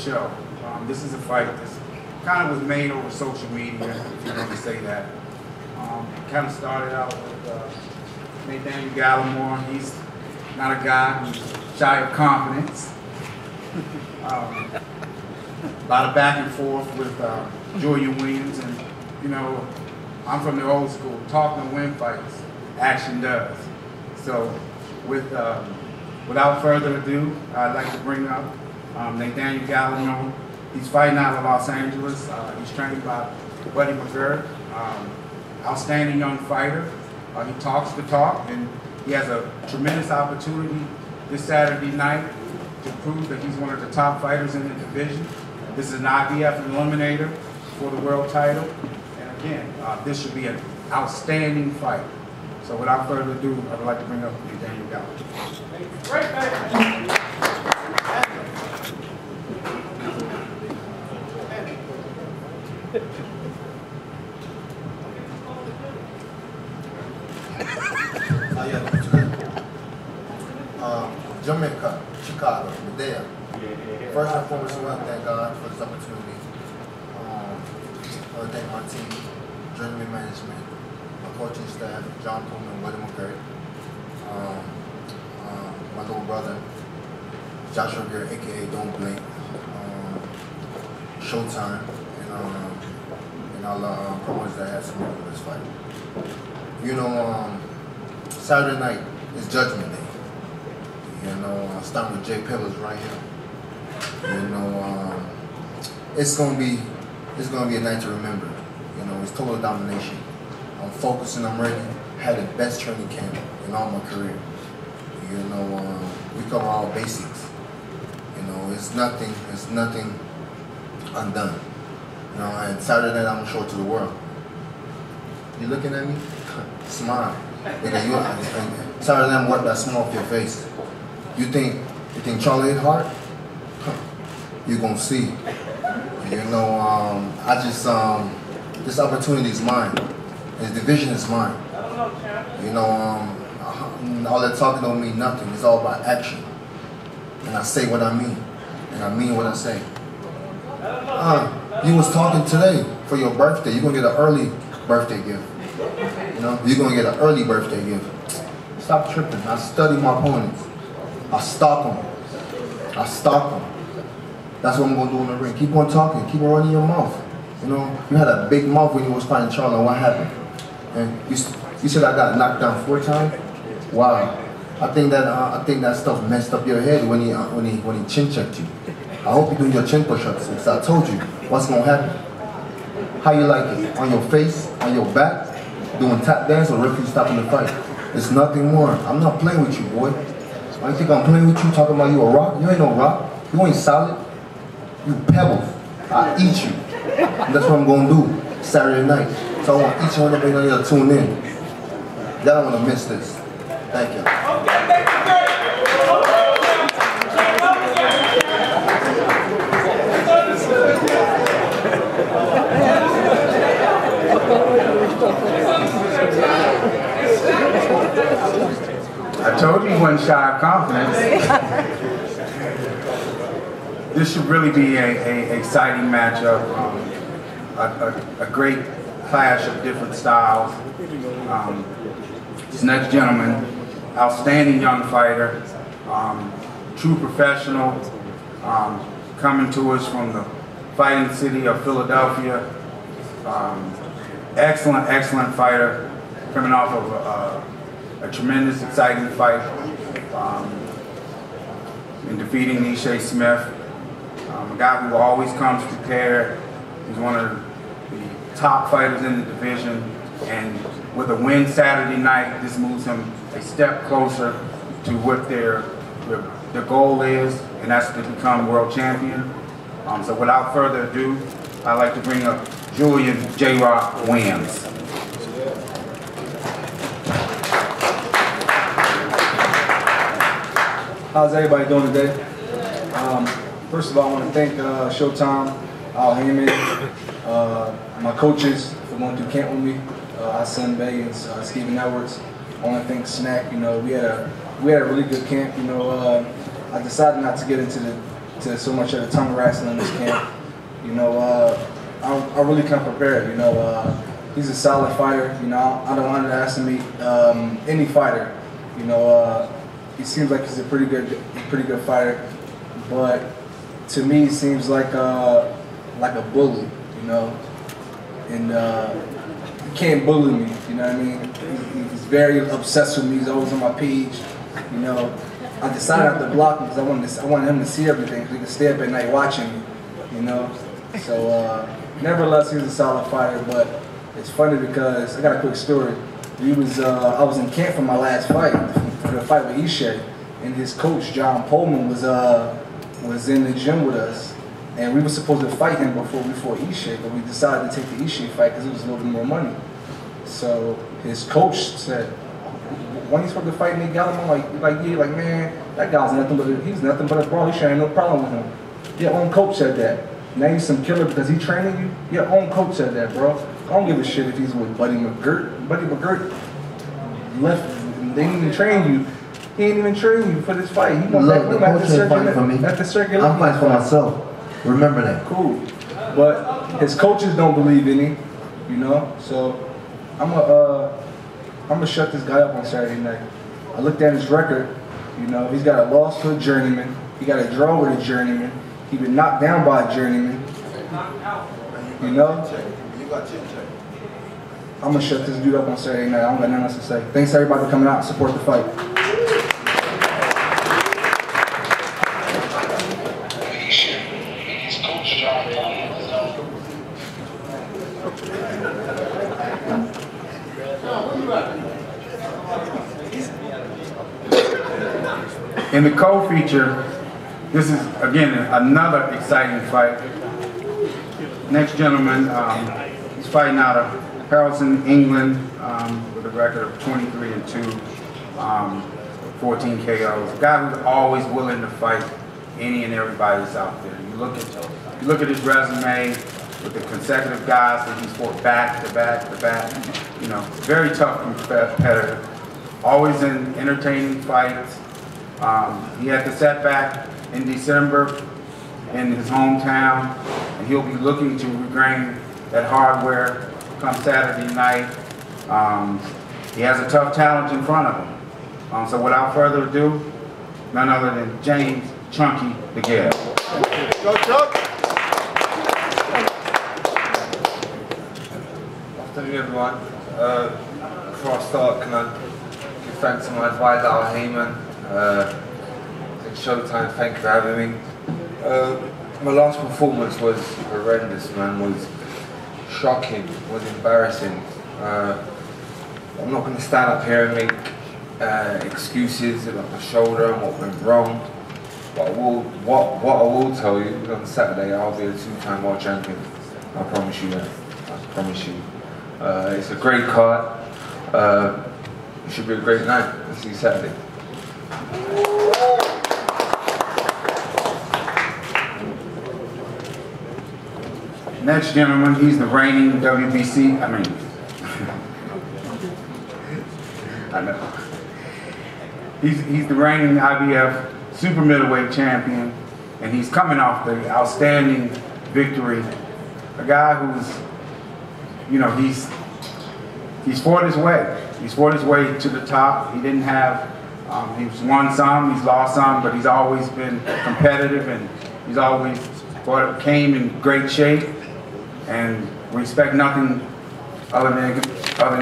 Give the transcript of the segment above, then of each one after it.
show. This is a fight that kind of was made over social media, if you want to say that. Kind of started out with Nathaniel Gallimore. He's not a guy who's shy of confidence. A lot of back and forth with Julian, and you know, I'm from the old school. Talk and win fights, action does. So, without further ado, I'd like to bring up Nathaniel Gallimore. He's fighting out of Los Angeles. He's trained by Buddy McGirt. Outstanding young fighter. He talks the talk, and he has a tremendous opportunity this Saturday night to prove that he's one of the top fighters in the division. This is an IBF eliminator for the world title. And again, this should be an outstanding fight. So without further ado, I would like to bring up Nathaniel Gallimore. Great, man. Jamaica, Chicago, Medea. First and foremost, I want to thank God for this opportunity. I want to thank my team, journeyman management, my coaching staff, John Pullman, William McGirt, my little brother, Joshua Garrett, aka Don't Blink, Showtime, and all the promoters that had some for this fight. You know, Saturday night is Judgment Day. You know, starting with Jay Pebbles right here. You know, it's gonna be a night to remember. You know, it's total domination. I'm focusing. I'm ready. Had the best training camp in all my career. You know, we cover all basics. You know, it's nothing undone. You know, and Saturday night I'm gonna show it to the world. You looking at me? Smile. Saturday night, wipe that smile off your face. You think Charlie hit hard? You're gonna see. You know, this opportunity is mine. This division is mine. You know, all that talking don't mean nothing. It's all about action. And I say what I mean. And I mean what I say. You was talking today for your birthday. You're gonna get an early birthday gift. You know, you're gonna get an early birthday gift. Stop tripping. I study my opponents. I stalk them. I stalk them. That's what I'm going to do in the ring. Keep on talking. Keep on running your mouth. You know, you had a big mouth when you was fighting Charlie. What happened? And you said I got knocked down 4 times? Wow. I think that stuff messed up your head when he chin checked you. I hope you're doing your chin push-ups because I told you what's going to happen. How you like it? On your face? On your back? Doing tap dance or referee stopping the fight? It's nothing more. I'm not playing with you, boy. I think I'm playing with you, talking about you a rock? You ain't no rock. You ain't solid. You pebbles. I eat you. And that's what I'm going to do Saturday night. So I want each and every one of you to tune in. Y'all don't want to miss this. Thank you. I told you he wasn't shy of confidence. This should really be a exciting matchup, a great clash of different styles. This next gentleman, outstanding young fighter, true professional, coming to us from the fighting city of Philadelphia. Excellent fighter, coming off of a tremendous, exciting fight in defeating Nisha Smith. A guy who always comes prepared. He's one of the top fighters in the division, and with a win Saturday night, this moves him a step closer to what their goal is, and that's to become world champion. So without further ado, I'd like to bring up Julian J-Rock Williams. How's everybody doing today? First of all, I want to thank Showtime, Al Heyman, my coaches for going through camp with me, Hassan Bey and Stephen Edwards. I want to thank Snack. You know, we had a really good camp. You know, I decided not to get into the to so much of the tongue wrestling in this camp. You know, I really come prepared. You know, he's a solid fighter. You know, I don't underestimate any fighter. You know, he seems like he's a pretty good fighter, but to me, he seems like a bully. You know, and he can't bully me. You know what I mean? He's very obsessed with me. He's always on my page. You know, I decided not to block him because I wanted him to see everything, so he could stay up at night watching me. You know, so nevertheless, he's a solid fighter. But it's funny because I got a quick story. I was in camp for my last fight, for the fight with Ishe, and his coach John Pullman was in the gym with us, and we were supposed to fight him before Ishe, but we decided to take the Ishe fight because it was a little bit more money. So his coach said, "When you supposed to fight Nate Gallimore?" Like man, that guy's he's nothing but a brawl. You should have no problem with him. Your own coach said that. Now he's some killer because he training you. Your own coach said that, bro. I don't give a shit if he's with Buddy McGirt. Buddy McGirt left. They didn't even train you. He ain't even train you for this fight. He wants that fighting for me. At the circular. I'm fighting for myself. Remember that. Cool. But his coaches don't believe in him, you know. So I'm gonna shut this guy up on Saturday night. I looked at his record. You know, he's got a loss to a journeyman. He got a draw with a journeyman. He been knocked down by a journeyman. You know? I'm gonna shut this dude up on Saturday night. I don't got nothing else to say. Thanks everybody for coming out and support the fight. In the co-feature, this is, again, another exciting fight. Next gentleman, he's fighting out of Harrelson, England, with a record of 23-2, 14 KOs. A guy who's always willing to fight any and everybody that's out there. You look at his resume with the consecutive guys that he's fought back to back to back. You know, very tough competitor. Always in entertaining fights. He had the setback in December in his hometown, and he'll be looking to regain that hardware come Saturday night. He has a tough challenge in front of him. So without further ado, none other than James Chunky DeGale. Go Chuck! Afternoon everyone. Before I start, can I give thanks to my advisor Al Heyman. Showtime, thank you for having me. My last performance was horrendous, man. Was shocking, was embarrassing. I'm not going to stand up here and make excuses about my shoulder and what went wrong. But what I will tell you is on Saturday I'll be a two-time world champion. I promise you that. I promise you. It's a great card. It should be a great night. I'll see you Saturday. Next gentleman, he's the reigning WBC, I know. He's the reigning IBF super middleweight champion, and he's coming off the outstanding victory. A guy who's, you know, he's fought his way. He's fought his way to the top. He didn't have, he's won some, he's lost some, but he's always been competitive, and he's always came in great shape. And we expect nothing other than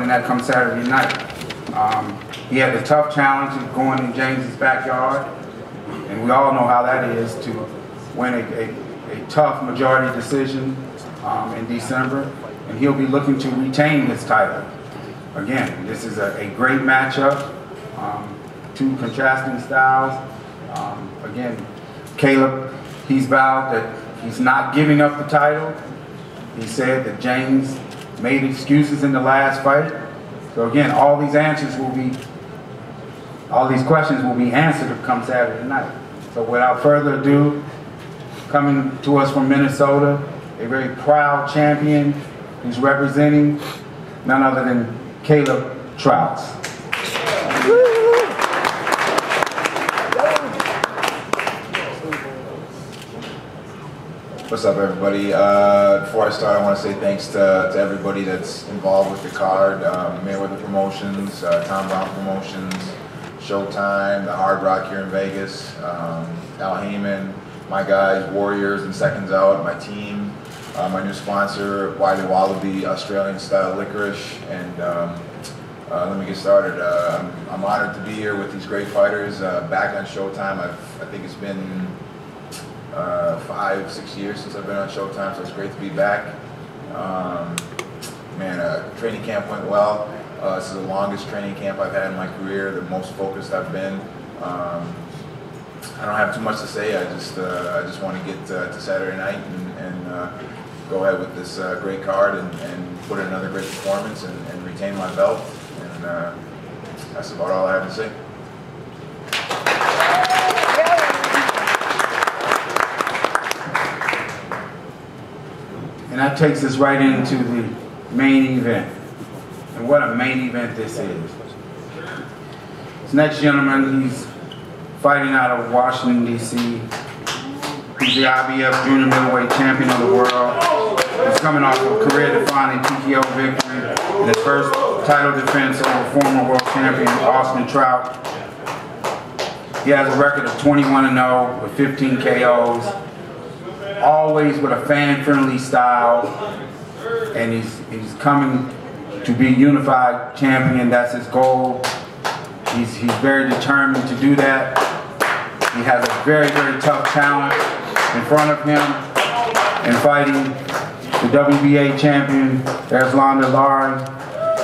that come Saturday night. He had the tough challenge of going in James's backyard, and we all know how that is to win a tough majority decision in December, and he'll be looking to retain his title. Again, this is a great matchup, two contrasting styles. Again, Caleb, he's vowed that he's not giving up the title. He said that James made excuses in the last fight. So again, all these questions will be answered come Saturday night. So without further ado, coming to us from Minnesota, a very proud champion who's representing none other than Caleb Truax. What's up, everybody? Before I start, I want to say thanks to everybody that's involved with the card. Mayweather Promotions, Tom Brown Promotions, Showtime, the Hard Rock here in Vegas, Al Heyman, my guys, Warriors and Seconds Out, my team, my new sponsor, Wiley Wallaby, Australian style licorice, and let me get started. I'm honored to be here with these great fighters, back on Showtime. I think it's been 5-6 years since I've been on Showtime, so it's great to be back. Training camp went well. This is the longest training camp I've had in my career, the most focused I've been. I don't have too much to say. I just want to get to Saturday night and go ahead with this great card and put in another great performance and retain my belt. And that's about all I have to say. And that takes us right into the main event. And what a main event this is. This next gentleman, he's fighting out of Washington, D.C. He's the IBF Junior Middleweight Champion of the world. He's coming off a career-defining TKO victory in his first title defense over former world champion Austin Truax. He has a record of 21-0 with 15 KOs. Always with a fan-friendly style, and he's coming to be unified champion. That's his goal. He's very determined to do that. He has a very, very tough challenge in front of him in fighting the WBA champion, Erislandy Lara.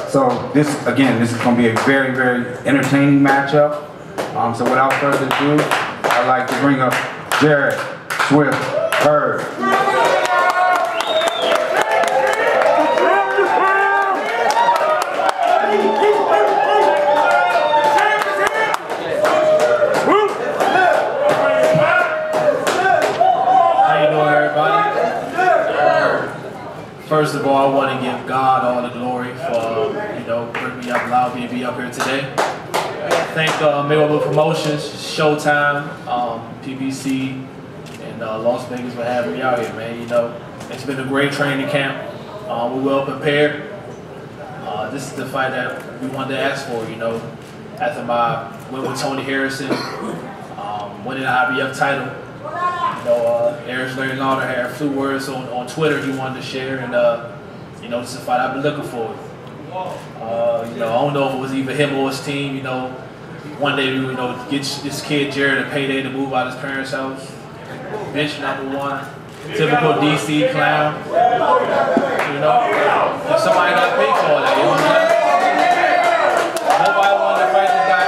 So this is going to be a very, very entertaining matchup. So without further ado, I'd like to bring up Jarrett Hurd. First of all, I want to give God all the glory for, bringing me up, allowing me to be up here today. Thank Middleweight Promotions, Showtime, PBC, and Las Vegas for having me out here, man. It's been a great training camp. We're well prepared. This is the fight that we wanted to ask for, After my win with Tony Harrison, winning the IBF title. Erislandy Lara had a few words on Twitter he wanted to share, and this is a fight I've been looking for. I don't know if it was either him or his team. One day we get this kid Jarrett a payday to move out of his parents' house. Bench number one, typical DC clown. If somebody got paid for that, nobody wanted to fight this guy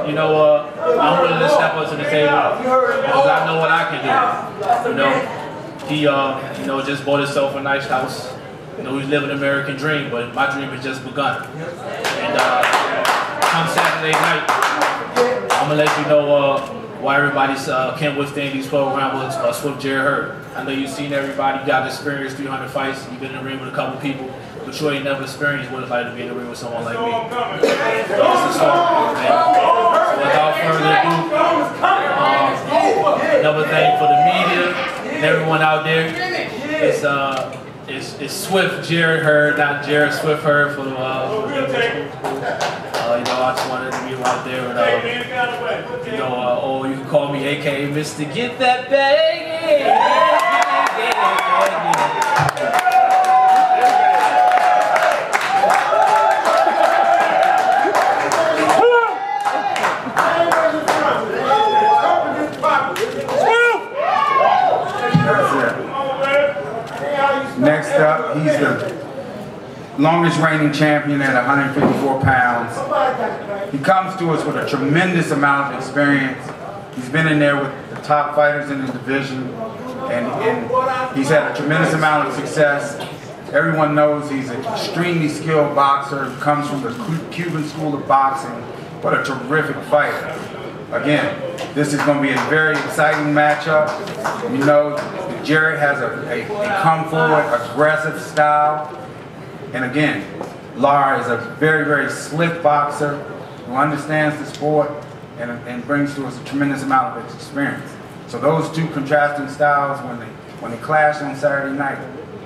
Erislandy Lara. I'm willing to step up to the table because I know what I can do. He just bought himself a nice house. He's living an American dream, but my dream has just begun. And come Saturday night, I'm gonna let you know why everybody can't withstand these programs with Jarrett Hurd. I know you've seen everybody, you got experienced 300 fights, you've been in the ring with a couple people, but you ain't never experienced what it's like to be in the ring with someone like me. So it's a start, man. Without further ado, another thing for the media and everyone out there, it's Swift Jarrett Hurd, not Jarrett Swift Hurd for the I just wanted to be out there and or you can call me AKA Mr. Get That Bag. Next up, he's the longest reigning champion at 154 pounds. He comes to us with a tremendous amount of experience. He's been in there with the top fighters in the division, and he's had a tremendous amount of success. Everyone knows he's an extremely skilled boxer, comes from the Cuban school of boxing. What a terrific fighter. Again, this is going to be a very exciting matchup. Jarrett has a come forward, aggressive style. And again, Lara is a very, very slick boxer who understands the sport and brings to us a tremendous amount of experience. So those two contrasting styles, when they when they clashed on Saturday night,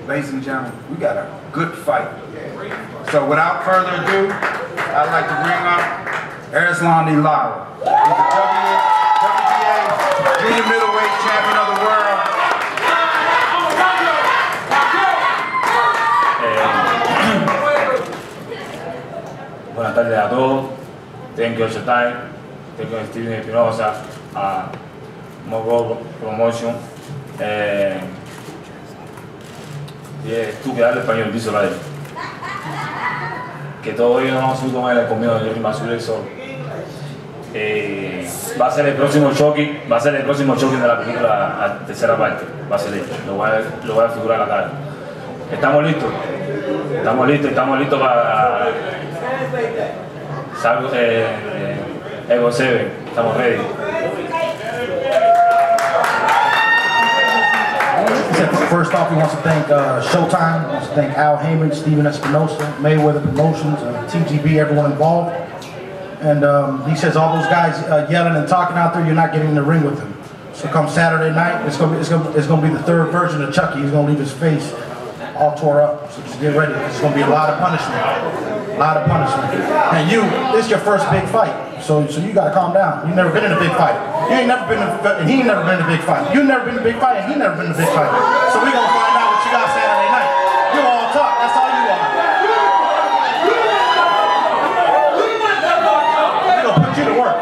ladies and gentlemen, we got a good fight. So without further ado, I'd like to bring up Erislandy Lara. He's the WBA junior middleweight champion of the world. Buenas tardes a todos. Thank you, Showtime. Thank you, Steven Espinosa, Mogo Promotion. Tú que hablas español, díselo a él. Que todo ello no subir con él conmigo, yo me subiré solo. Va a ser el próximo choque, de la película, la tercera parte. Va a ser él, lo voy a figurar a la cara. Estamos listos para Evo 7, estamos ready. First off, he wants to thank Showtime, he wants to thank Al Heyman, Steven Espinosa, Mayweather Promotions, TGB, everyone involved. And he says all those guys yelling and talking out there, you're not getting in the ring with them. So come Saturday night, it's gonna be the third version of Chucky. He's gonna leave his face all tore up. So just get ready. It's gonna be a lot of punishment. And this is your first big fight. So you gotta calm down. You've never been in a big fight. You ain't never been and he ain't never been in a big fight. You've never been in a big fight and he never been in a big fight. So we gonna find out what you got Saturday night. You all talk, that's all you are. We gonna put you to work.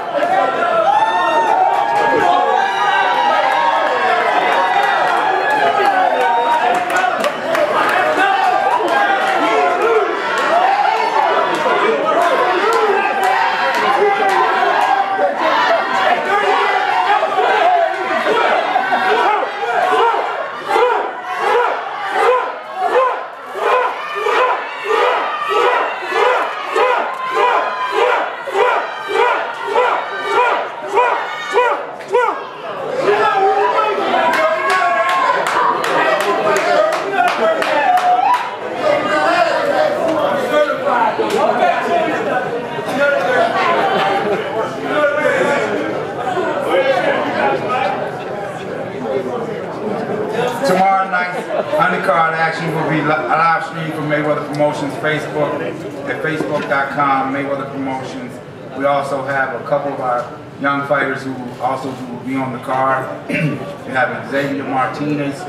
Tomorrow night, undercard action will be live streamed from Mayweather Promotions Facebook at facebook.com, Mayweather Promotions. We also have a couple of our young fighters who will be on the card. We have Xavier Martinez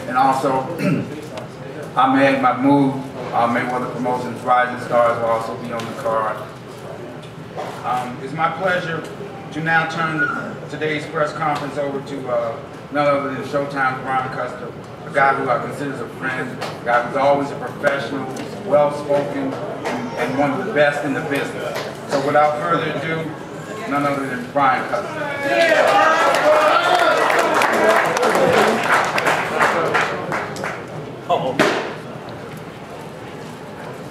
and also Ahmed Mahmoud, Mayweather Promotions Rising Stars will also be on the card. It's my pleasure to now turn today's press conference over to none other than Showtime's Ron Custer, a guy who I consider a friend, a guy who's always a professional, well-spoken, and one of the best in the business. So without further ado, none other than Brian Custer.